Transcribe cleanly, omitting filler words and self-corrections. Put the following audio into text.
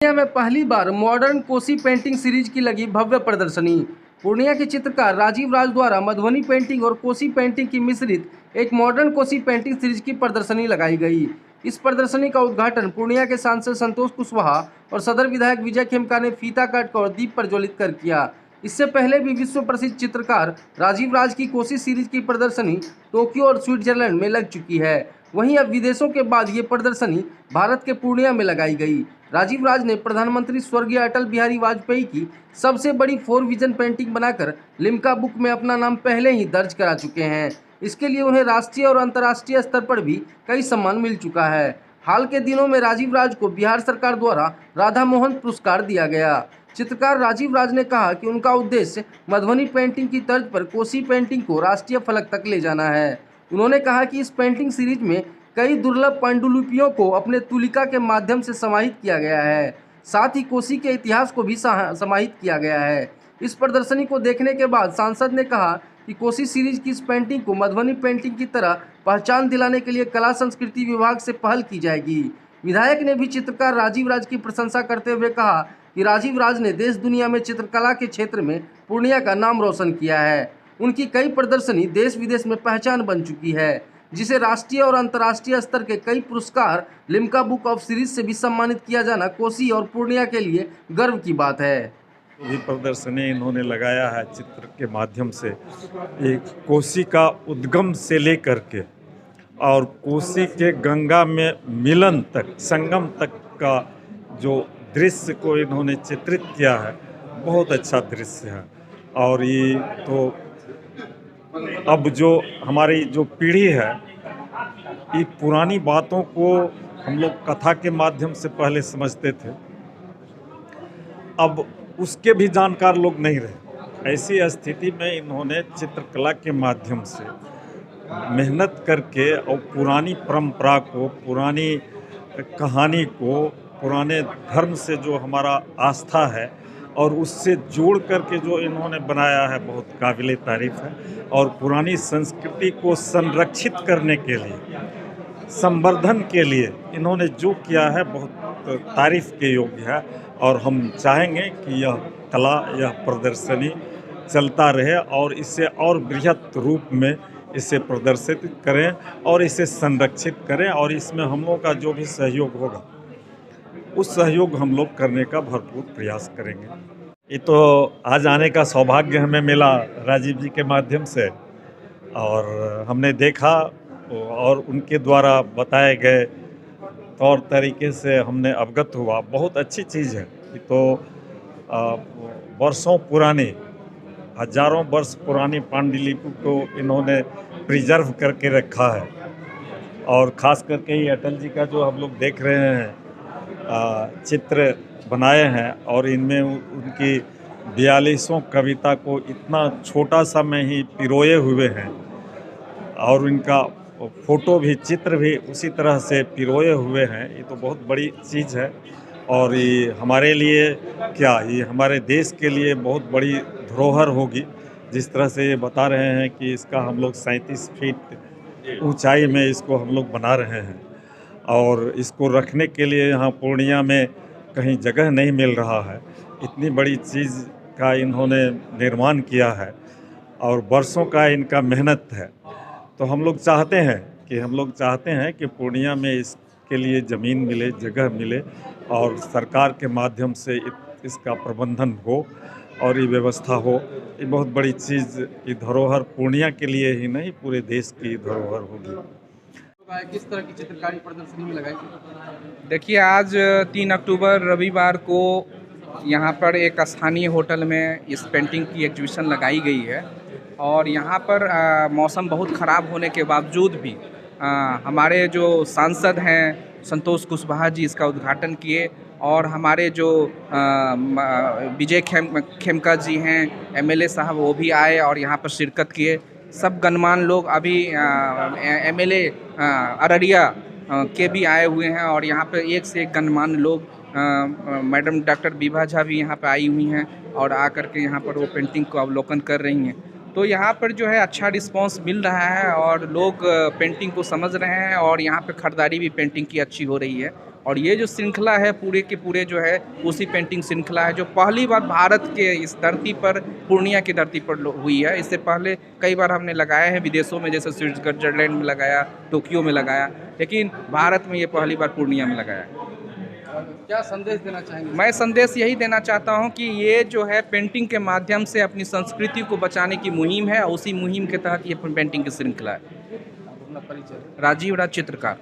पूर्णिया में पहली बार modern Kosi painting series की लगी भव्य प्रदर्शनी। पूर्णिया के चित्रकार राजीव राज द्वारा मधुबनी पेंटिंग और कोसी पेंटिंग की मिश्रित एक मॉडर्न कोसी पेंटिंग सीरीज की प्रदर्शनी लगाई गई। इस प्रदर्शनी का उद्घाटन पूर्णिया के सांसद संतोष कुशवाहा और सदर विधायक विजय खेमका ने फीता काट और दीप प्रज्वलित कर किया। इससे पहले भी विश्व प्रसिद्ध चित्रकार राजीव राज की कोसी सीरीज की प्रदर्शनी टोक्यो और स्विट्जरलैंड में लग चुकी है। वहीं अब विदेशों के बाद ये प्रदर्शनी भारत के पूर्णिया में लगाई गई। राजीव राज ने प्रधानमंत्री स्वर्गीय अटल बिहारी वाजपेयी की सबसे बड़ी 4 विजन पेंटिंग बनाकर लिम्का बुक में अपना नाम पहले ही दर्ज करा चुके हैं। इसके लिए उन्हें राष्ट्रीय और अंतर्राष्ट्रीय स्तर पर भी कई सम्मान मिल चुका है। हाल के दिनों में राजीव राज को बिहार सरकार द्वारा राधा मोहन पुरस्कार दिया गया। चित्रकार राजीव राज ने कहा कि उनका उद्देश्य मधुबनी पेंटिंग की तर्ज पर कोसी पेंटिंग को राष्ट्रीय फलक तक ले जाना है। उन्होंने कहा कि इस पेंटिंग सीरीज में कई दुर्लभ पांडुलिपियों को अपने तुलिका के माध्यम से समाहित किया गया है। साथ ही कोसी के इतिहास को भी समाहित किया गया है। इस प्रदर्शनी को देखने के बाद सांसद ने कहा कि कोसी सीरीज की इस पेंटिंग को मधुबनी पेंटिंग की तरह पहचान दिलाने के लिए कला संस्कृति विभाग से पहल की जाएगी। विधायक ने भी चित्रकार राजीव राज की प्रशंसा करते हुए कहा कि राजीव राज ने देश दुनिया में चित्रकला के क्षेत्र में पूर्णिया का नाम रोशन किया है। उनकी कई प्रदर्शनी देश विदेश में पहचान बन चुकी है, जिसे राष्ट्रीय और अंतर्राष्ट्रीय स्तर के कई पुरस्कार लिम्का बुक ऑफ सीरीज से भी सम्मानित किया जाना कोसी और पूर्णिया के लिए गर्व की बात है। भी प्रदर्शनी इन्होंने लगाया है चित्र के माध्यम से, एक कोसी का उद्गम से लेकर के और कोसी के गंगा में मिलन तक, संगम तक का जो दृश्य को इन्होंने चित्रित किया है, बहुत अच्छा दृश्य है। और ये तो अब जो हमारी जो पीढ़ी है, ये पुरानी बातों को हम लोग कथा के माध्यम से पहले समझते थे, अब उसके भी जानकार लोग नहीं रहे। ऐसी स्थिति में इन्होंने चित्रकला के माध्यम से मेहनत करके और पुरानी परंपरा को, पुरानी कहानी को, पुराने धर्म से जो हमारा आस्था है और उससे जोड़ करके जो इन्होंने बनाया है, बहुत काबिले तारीफ़ है। और पुरानी संस्कृति को संरक्षित करने के लिए, संवर्धन के लिए इन्होंने जो किया है, बहुत तारीफ़ के योग्य है। और हम चाहेंगे कि यह कला, यह प्रदर्शनी चलता रहे और इसे और बृहत रूप में इसे प्रदर्शित करें और इसे संरक्षित करें। और इसमें हम लोगों का जो भी सहयोग होगा, उस सहयोग हम लोग करने का भरपूर प्रयास करेंगे। ये तो आज आने का सौभाग्य हमें मिला राजीव जी के माध्यम से, और हमने देखा और उनके द्वारा बताए गए तौर तरीके से हमने अवगत हुआ। बहुत अच्छी चीज़ है। ये तो वर्षों पुरानी, हजारों वर्ष पुरानी पांडुलिपि को इन्होंने प्रिजर्व करके रखा है। और ख़ास करके ये अटल जी का जो हम लोग देख रहे हैं, चित्र बनाए हैं, और इनमें उनकी 42 कविता को इतना छोटा सा में ही पिरोए हुए हैं, और इनका फ़ोटो भी, चित्र भी उसी तरह से पिरोए हुए हैं। ये तो बहुत बड़ी चीज़ है। और ये हमारे लिए क्या, ये हमारे देश के लिए बहुत बड़ी धरोहर होगी। जिस तरह से ये बता रहे हैं कि इसका हम लोग 37 फीट ऊंचाई में इसको हम लोग बना रहे हैं, और इसको रखने के लिए यहाँ पूर्णिया में कहीं जगह नहीं मिल रहा है। इतनी बड़ी चीज़ का इन्होंने निर्माण किया है और वर्षों का इनका मेहनत है। तो हम लोग चाहते हैं कि पूर्णिया में इसके लिए ज़मीन मिले, जगह मिले, और सरकार के माध्यम से इसका प्रबंधन हो और ये व्यवस्था हो। ये बहुत बड़ी चीज़, ये धरोहर पूर्णिया के लिए ही नहीं, पूरे देश की धरोहर होगी। किस तरह की चित्रकारी प्रदर्शनी में लगाई? देखिए, आज 3 अक्टूबर रविवार को यहाँ पर एक स्थानीय होटल में इस पेंटिंग की एग्जीबिशन लगाई गई है। और यहाँ पर मौसम बहुत ख़राब होने के बावजूद भी हमारे जो सांसद हैं संतोष कुशवाहा जी इसका उद्घाटन किए, और हमारे जो विजय खेमका जी हैं एमएलए साहब, वो भी आए और यहाँ पर शिरकत किए। सब गणमान्य लोग, अभी एमएलए अररिया के भी आए हुए हैं, और यहाँ पे एक से एक गणमान्य लोग, मैडम डॉक्टर विभा झा भी यहाँ पे आई हुई हैं और आकर के यहाँ पर वो पेंटिंग को अवलोकन कर रही हैं। तो यहाँ पर जो है अच्छा रिस्पांस मिल रहा है और लोग पेंटिंग को समझ रहे हैं, और यहाँ पे खरीदारी भी पेंटिंग की अच्छी हो रही है। और ये जो श्रृंखला है पूरे के पूरे जो है कोसी पेंटिंग श्रृंखला है, जो पहली बार भारत के इस धरती पर, पूर्णिया की धरती पर हुई है। इससे पहले कई बार हमने लगाया है विदेशों में, जैसे स्विट्जरलैंड में लगाया, टोक्यो में लगाया, लेकिन भारत में ये पहली बार पूर्णिया में लगाया है। क्या संदेश देना चाहेंगे? मैं संदेश यही देना चाहता हूँ कि ये जो है पेंटिंग के माध्यम से अपनी संस्कृति को बचाने की मुहिम है, और उसी मुहिम के तहत ये पेंटिंग की श्रृंखला है। अपना परिचय। राजीव राज, चित्रकार।